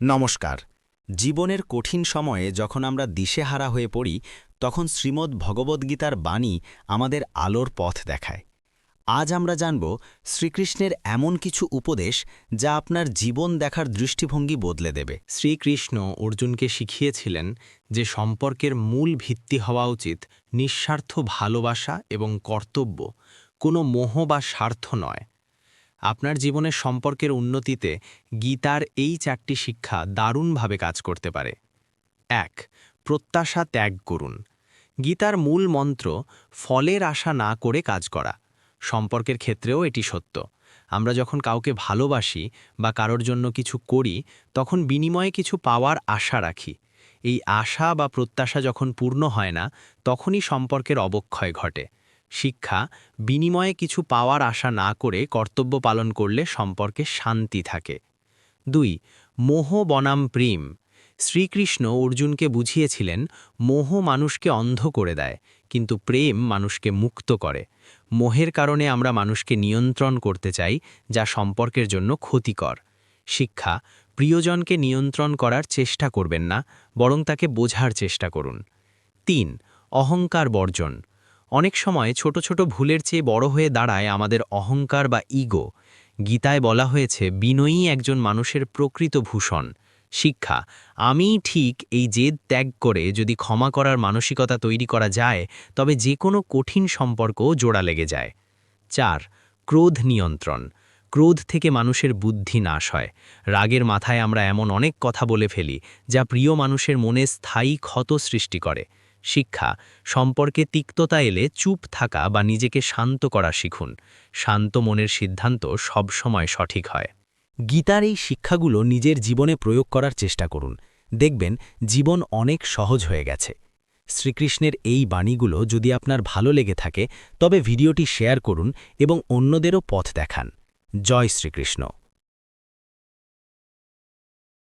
নমস্কার। জীবনের কঠিন সময়ে যখন আমরা দিশেহারা হয়ে পড়ি, তখন শ্রীমদ্ ভগবদ্গীতার বাণী আমাদের আলোর পথ দেখায়। আজ আমরা জানব শ্রীকৃষ্ণের এমন কিছু উপদেশ যা আপনার জীবন দেখার দৃষ্টিভঙ্গি বদলে দেবে। শ্রীকৃষ্ণ অর্জুনকে শিখিয়েছিলেন যে সম্পর্কের মূল ভিত্তি হওয়া উচিত নিঃস্বার্থ ভালোবাসা এবং কর্তব্য, কোনো মোহ বা স্বার্থ নয়। আপনার জীবনের সম্পর্কের উন্নতিতে গীতার এই 4টি শিক্ষা দারুণভাবে কাজ করতে পারে। 1. প্রত্যাশা ত্যাগ করুন। গীতার মূল মন্ত্র ফলের আশা না করে কাজ করা। সম্পর্কের ক্ষেত্রেও এটি সত্য। আমরা যখন কাউকে ভালোবাসি বা কারোর জন্য কিছু করি, তখন বিনিময়ে কিছু পাওয়ার আশা রাখি। এই আশা বা প্রত্যাশা যখন পূর্ণ হয় না, তখনই সম্পর্কের অবক্ষয় ঘটে। শিক্ষা: বিনিময়ে কিছু পাওয়ার আশা না করে কর্তব্য পালন করলে সম্পর্কে শান্তি থাকে। 2. মোহ বনাম প্রেম। শ্রীকৃষ্ণ অর্জুনকে বুঝিয়েছিলেন, মোহ মানুষকে অন্ধ করে দেয়, কিন্তু প্রেম মানুষকে মুক্ত করে। মোহের কারণে আমরা মানুষকে নিয়ন্ত্রণ করতে চাই, যা সম্পর্কের জন্য ক্ষতিকর। শিক্ষা: প্রিয়জনকে নিয়ন্ত্রণ করার চেষ্টা করবেন না, বরং তাকে বোঝার চেষ্টা করুন। 3. অহংকার বর্জন। অনেক সময় ছোট ছোট ভুলের চেয়ে বড় হয়ে দাঁড়ায় আমাদের অহংকার বা ইগো। গীতায় বলা হয়েছে, বিনয়ী একজন মানুষের প্রকৃত ভূষণ। শিক্ষা: আমিই ঠিক এই জেদ ত্যাগ করে যদি ক্ষমা করার মানসিকতা তৈরি করা যায়, তবে যে কোনো কঠিন সম্পর্কও জোড়া লেগে যায়। 4. ক্রোধ নিয়ন্ত্রণ। ক্রোধ থেকে মানুষের বুদ্ধি নাশ হয়। রাগের মাথায় আমরা এমন অনেক কথা বলে ফেলি, যা প্রিয় মানুষের মনে স্থায়ী ক্ষত সৃষ্টি করে। শিক্ষা: সম্পর্কে তিক্ততা এলে চুপ থাকা বা নিজেকে শান্ত করা শিখুন। শান্ত মনের সিদ্ধান্ত সবসময় সঠিক হয়। গীতার এই শিক্ষাগুলো নিজের জীবনে প্রয়োগ করার চেষ্টা করুন। দেখবেন জীবন অনেক সহজ হয়ে গেছে। শ্রীকৃষ্ণের এই বাণীগুলো যদি আপনার ভালো লেগে থাকে, তবে ভিডিওটি শেয়ার করুন এবং অন্যদেরও পথ দেখান। জয় শ্রীকৃষ্ণ।